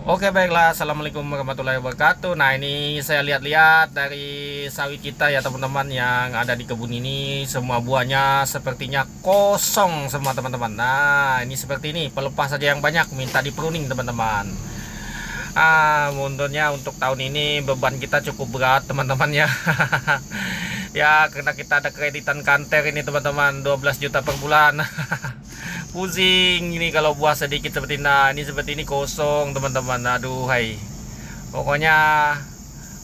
Oke, baiklah. Assalamualaikum warahmatullahi wabarakatuh. Nah, ini saya lihat-lihat dari sawit kita ya teman-teman, yang ada di kebun ini semua buahnya sepertinya kosong semua teman-teman. Nah, ini seperti ini, pelepas saja yang banyak, minta di pruning teman-teman. Mundurnya untuk tahun ini beban kita cukup berat teman-teman ya. Ya, karena kita ada kreditan kantor ini teman-teman, 12 juta per bulan. Pusing ini kalau buah sedikit seperti ini seperti ini kosong teman-teman. Aduh, hai. Pokoknya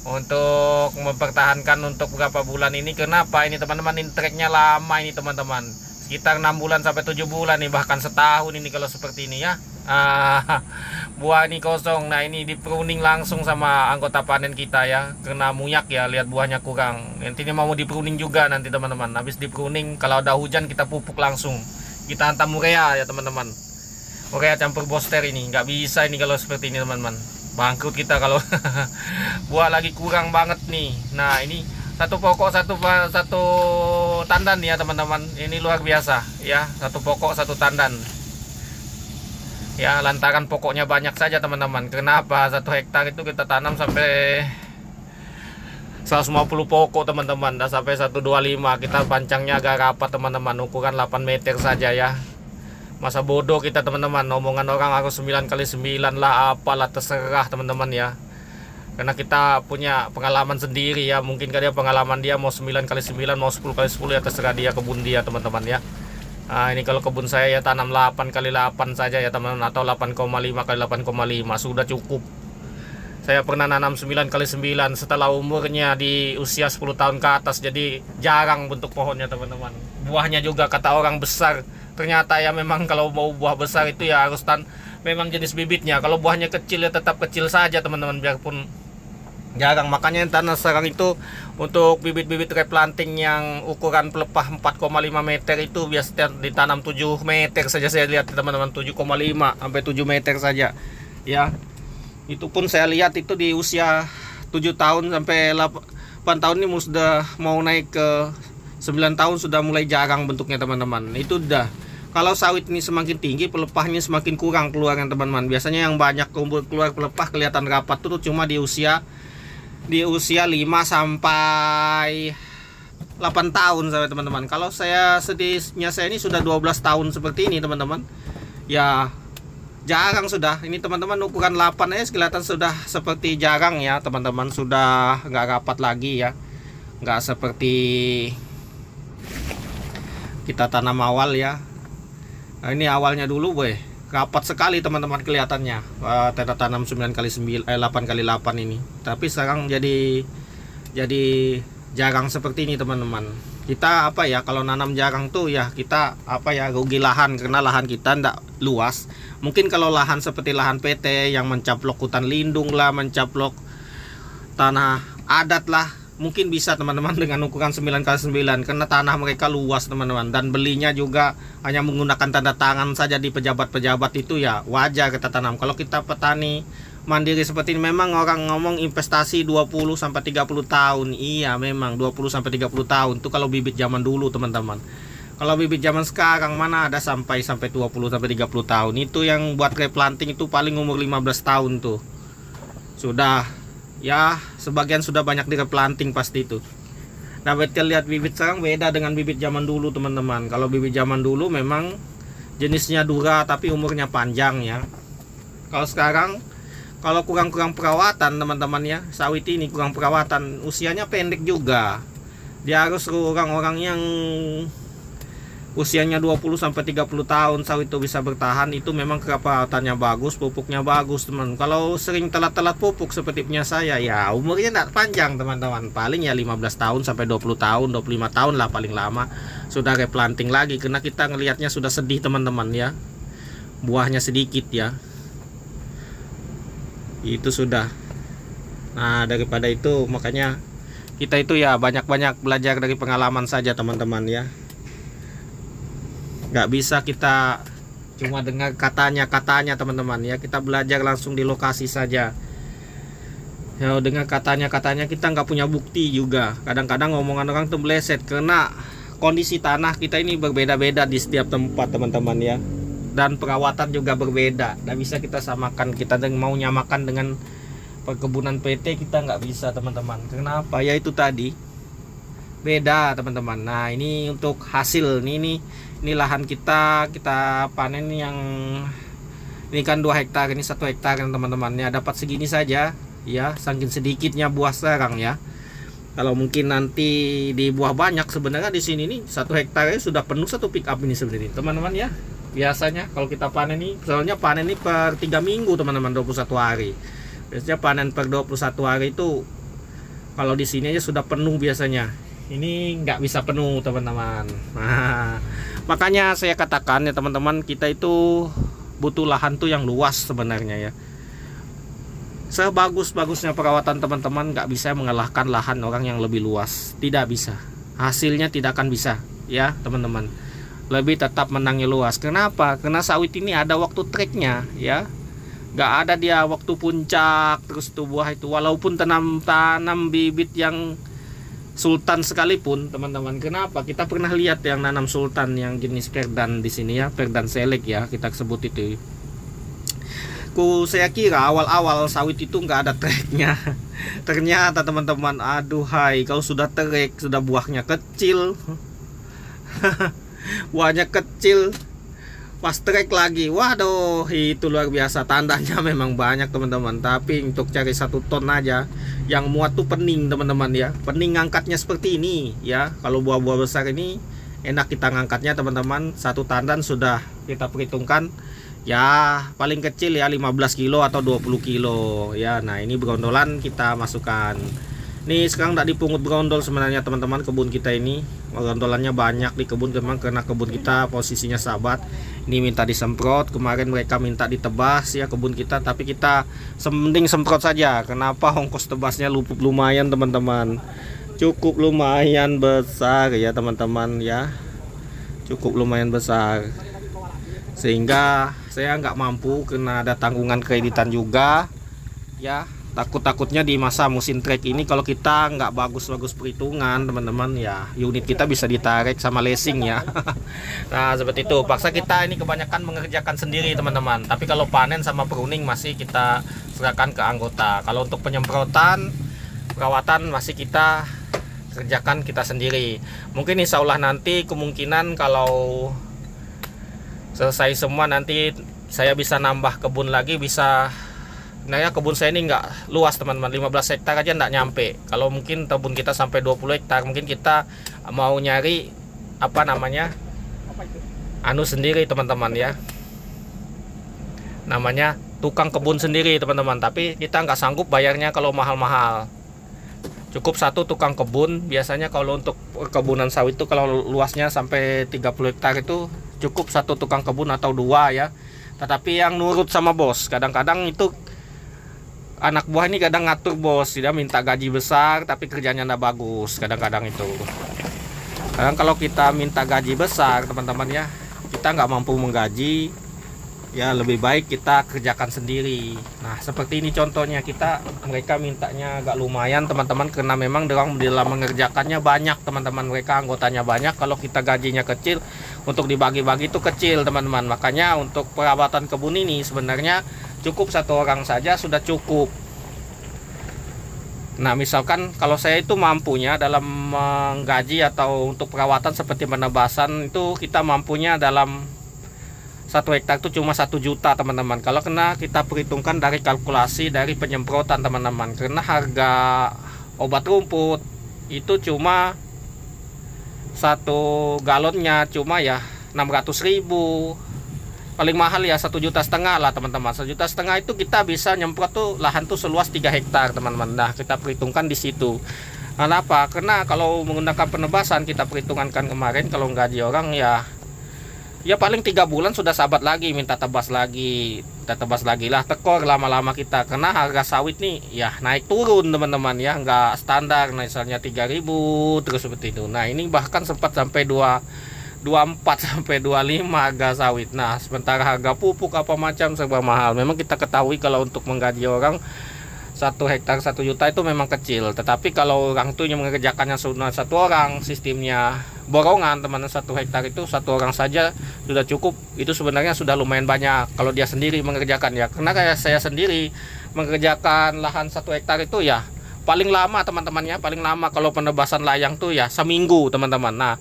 untuk mempertahankan untuk beberapa bulan ini, kenapa ini teman-teman, ini treknya lama ini teman-teman, sekitar 6 bulan sampai 7 bulan nih, bahkan setahun ini kalau seperti ini ya. Buah ini kosong. Nah, ini di pruning langsung sama anggota panen kita ya, kena munyak ya, lihat buahnya kurang. Intinya mau di pruning juga nanti teman-teman. Habis di pruning, kalau ada hujan kita pupuk langsung, kita hantam urea ya teman-teman, urea campur booster. Ini nggak bisa ini kalau seperti ini teman-teman, bangkrut kita kalau buah lagi kurang banget nih. Nah, ini satu pokok satu tandan ya teman-teman, ini luar biasa ya, satu pokok satu tandan ya, lantaran pokoknya banyak saja teman-teman. Kenapa? 1 hektar itu kita tanam sampai 150 pokok teman-teman, dan sampai 125. Kita pancangnya agak rapat teman-teman, ukuran 8 meter saja ya. Masa bodoh kita teman-teman, omongan orang harus 9x9 lah, apalah, terserah teman-teman ya. Karena kita punya pengalaman sendiri ya, mungkin dia pengalaman dia mau 9x9 mau 10x10 ya, terserah dia, kebun dia teman-teman ya. Nah, ini kalau kebun saya ya tanam 8x8 saja ya teman-teman, atau 8,5x8,5 sudah cukup. Saya pernah nanam 9x9 setelah umurnya di usia 10 tahun ke atas, jadi jarang bentuk pohonnya teman-teman. Buahnya juga kata orang besar. Ternyata ya memang kalau mau buah besar itu ya harus memang jenis bibitnya. Kalau buahnya kecil ya tetap kecil saja teman-teman, biarpun jarang. Makanya tanah sekarang itu untuk bibit-bibit replanting yang ukuran pelepah 4,5 meter itu biasanya ditanam 7 meter saja. Saya lihat teman-teman, 7,5 sampai 7 meter saja ya. Itu pun saya lihat itu di usia 7 tahun sampai 8 tahun ini sudah mau naik ke 9 tahun, sudah mulai jarang bentuknya teman-teman. Itu udah, kalau sawit ini semakin tinggi, pelepahnya semakin kurang keluarnya teman-teman. Biasanya yang banyak keluar pelepah kelihatan rapat itu cuma di usia 5 sampai 8 tahun sampai teman-teman. Kalau saya sedihnya, saya ini sudah 12 tahun seperti ini teman-teman ya, jarang sudah. Ini teman-teman ukuran 8 kelihatan sudah seperti jarang ya teman-teman, sudah nggak rapat lagi ya, nggak seperti kita tanam awal ya. Nah, ini awalnya dulu rapat sekali teman-teman kelihatannya, kita tanam 9x9 8x8 ini. Tapi sekarang jadi jarang seperti ini teman-teman. Kita apa ya, kalau nanam jarang tuh ya kita apa ya, rugi lahan, karena lahan kita ndak luas. Mungkin kalau lahan seperti lahan PT yang mencaplok hutan lindung lah, mencaplok tanah adat lah, mungkin bisa teman-teman dengan ukuran 9x9, karena tanah mereka luas teman-teman, dan belinya juga hanya menggunakan tanda tangan saja di pejabat-pejabat itu ya, wajar kita tanam. Kalau kita petani mandiri seperti ini, memang orang ngomong investasi 20 sampai 30 tahun. Iya, memang 20 sampai 30 tahun itu kalau bibit zaman dulu teman-teman. Kalau bibit zaman sekarang mana ada sampai 20 sampai 30 tahun. Itu yang buat replanting itu paling umur 15 tahun tuh. Sudah ya, sebagian sudah banyak di replanting pasti itu. Nah, kita lihat bibit sekarang beda dengan bibit zaman dulu teman-teman. Kalau bibit zaman dulu memang jenisnya dura tapi umurnya panjang ya. Kalau sekarang, kalau kurang perawatan teman-teman ya, sawit ini kurang perawatan, usianya pendek juga. Dia harus orang-orang yang usianya 20 sampai 30 tahun sawit itu bisa bertahan, itu memang perawatannya bagus, pupuknya bagus teman. Kalau sering telat-telat pupuk seperti punya saya ya, umurnya tidak panjang teman-teman, paling ya 15 tahun sampai 20 tahun 25 tahun lah paling lama sudah replanting lagi. Karena kita ngelihatnya sudah sedih teman-teman ya, buahnya sedikit ya, itu sudah. Nah, daripada itu makanya kita itu ya banyak-banyak belajar dari pengalaman saja teman-teman ya. Nggak bisa kita cuma dengar katanya teman-teman ya, kita belajar langsung di lokasi saja ya. Dengar katanya kita nggak punya bukti juga. Kadang-kadang omongan orang tuh meleset, karena kondisi tanah kita ini berbeda-beda di setiap tempat teman-teman ya. dan perawatan juga berbeda. Nggak bisa kita samakan, kita mau nyamakan dengan perkebunan PT kita nggak bisa teman-teman. Kenapa? Ya itu tadi, beda teman-teman. Nah ini untuk hasil ini lahan kita panen yang ini kan 2 hektar, ini 1 hektar teman-teman ya, dapat segini saja ya, saking sedikitnya buah sekarang ya. Kalau mungkin nanti di buah banyak, sebenarnya di sini nih 1 hektarnya sudah penuh 1 pick up ini sebenarnya teman-teman ya. Biasanya kalau kita panen nih, soalnya panen ini per 3 minggu teman-teman, 21 hari. Biasanya panen per 21 hari itu kalau di sini aja sudah penuh biasanya. Ini nggak bisa penuh teman-teman. Nah, makanya saya katakan ya teman-teman, kita itu butuh lahan tuh yang luas sebenarnya ya. Sebagus-bagusnya perawatan teman-teman nggak bisa mengalahkan lahan orang yang lebih luas, tidak bisa. Hasilnya tidak akan bisa ya teman-teman. Lebih tetap menangnya luas. Kenapa? Karena sawit ini ada waktu treknya ya. Nggak ada dia waktu puncak terus tuh buah itu. Walaupun tanam bibit yang sultan sekalipun teman-teman. Kenapa? Kita pernah lihat yang nanam sultan yang jenis perdan di sini ya, perdan selek ya kita sebut itu. Saya kira awal-awal sawit itu nggak ada treknya. Ternyata teman-teman, aduhai, kalau sudah trek, sudah buahnya kecil. Buahnya kecil, pas trek lagi, waduh, itu luar biasa. Tandanya memang banyak teman-teman. Tapi untuk cari 1 ton aja yang muat tuh pening teman-teman ya. Pening ngangkatnya seperti ini ya. Kalau buah-buah besar ini enak kita ngangkatnya teman-teman. 1 tandan sudah kita perhitungkan ya, paling kecil ya 15 kilo atau 20 kilo ya. Nah ini berondolan kita masukkan. Nih sekarang tidak dipungut berondol sebenarnya teman-teman, kebun kita ini berondolannya banyak di kebun memang, karena kebun kita posisinya sahabat. Ini minta disemprot, kemarin mereka minta ditebas ya kebun kita, tapi kita mending semprot saja. Kenapa? Ongkos tebasnya lumayan teman-teman, cukup lumayan besar ya teman-teman ya, cukup lumayan besar, sehingga saya nggak mampu karena ada tanggungan kreditan juga ya. Takutnya di masa musim trek ini kalau kita nggak bagus-bagus perhitungan teman-teman ya, unit kita bisa ditarik sama leasing ya. Nah seperti itu, paksa kita ini kebanyakan mengerjakan sendiri teman-teman. Tapi kalau panen sama pruning masih kita serahkan ke anggota. Kalau untuk penyemprotan, perawatan masih kita kerjakan kita sendiri. Mungkin insya Allah nanti kemungkinan kalau selesai semua nanti saya bisa nambah kebun lagi, bisa. Nah ya, kebun saya ini nggak luas teman-teman, 15 hektar aja nggak nyampe. Kalau mungkin kebun kita sampai 20 hektar, mungkin kita mau nyari apa namanya, anu sendiri teman-teman ya, namanya tukang kebun sendiri teman-teman. Tapi kita nggak sanggup bayarnya kalau mahal-mahal. Cukup 1 tukang kebun. Biasanya kalau untuk kebunan sawit itu kalau luasnya sampai 30 hektar itu cukup 1 tukang kebun atau 2 ya. Tetapi yang nurut sama bos, kadang-kadang itu anak buah ini kadang ngatur bos, dia minta gaji besar tapi kerjanya nggak bagus. Kadang-kadang itu, kadang kalau kita minta gaji besar teman-teman ya, kita nggak mampu menggaji ya, lebih baik kita kerjakan sendiri. Nah seperti ini contohnya, mereka mintanya agak lumayan teman-teman, karena memang dalam mengerjakannya banyak teman-teman, mereka anggotanya banyak. Kalau kita gajinya kecil, untuk dibagi-bagi itu kecil teman-teman. Makanya untuk perawatan kebun ini sebenarnya cukup 1 orang saja sudah cukup. Nah misalkan kalau saya itu mampunya dalam menggaji atau untuk perawatan seperti penebasan itu, kita mampunya dalam 1 hektar itu cuma 1 juta teman-teman. Kalau kena kita perhitungkan dari kalkulasi dari penyemprotan teman-teman, karena harga obat rumput itu cuma 1 galonnya cuma ya 600.000. Paling mahal ya 1,5 juta lah teman-teman. 1,5 juta itu kita bisa nyemprot tuh lahan tuh seluas 3 hektar teman-teman. Nah kita perhitungkan di situ. Kenapa? Karena kalau menggunakan penebasan, kita perhitungan kemarin kalau gaji orang ya paling 3 bulan sudah sahabat lagi, minta tebas lagi, kita tebas lagi lah, tekor lama-lama kita. Karena harga sawit nih ya naik turun teman-teman ya, nggak standar. Nah, misalnya 3.000 terus seperti itu. Nah ini bahkan sempat sampai 24 sampai 25 harga sawit. Nah sementara harga pupuk apa macam serba mahal. Memang kita ketahui kalau untuk menggaji orang 1 hektar 1 juta itu memang kecil. Tetapi kalau orang tuh yang mengerjakannya sudah 1 orang, sistemnya borongan teman, 1 hektar itu 1 orang saja sudah cukup. Itu sebenarnya sudah lumayan banyak kalau dia sendiri mengerjakan ya. Karena kayak saya sendiri mengerjakan lahan 1 hektar itu ya paling lama teman-temannya, paling lama kalau penebasan layang tuh ya seminggu teman-teman. Nah,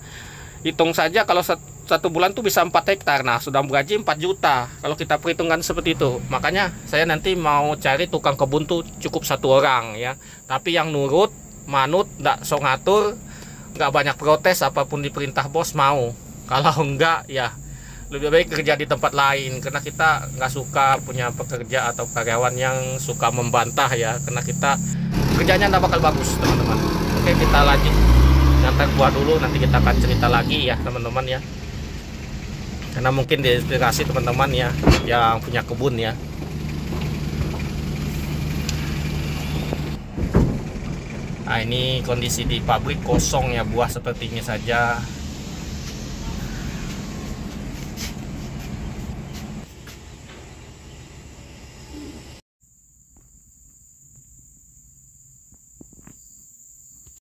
hitung saja kalau 1 bulan tuh bisa 4 hektar. Nah, sudah bergaji 4 juta kalau kita perhitungkan seperti itu. Makanya saya nanti mau cari tukang kebun tuh cukup 1 orang ya, tapi yang nurut, manut, nggak sok ngatur, nggak banyak protes, apapun diperintah bos mau. Kalau enggak ya lebih baik kerja di tempat lain, karena kita nggak suka punya pekerja atau karyawan yang suka membantah ya, karena kita kerjanya nggak bakal bagus teman-teman. Oke, kita lanjut ngantar buah dulu, nanti kita akan cerita lagi ya teman-teman ya, karena mungkin diinspirasi teman-teman ya yang punya kebun ya. Nah, ini kondisi di pabrik kosong ya, buah seperti ini saja.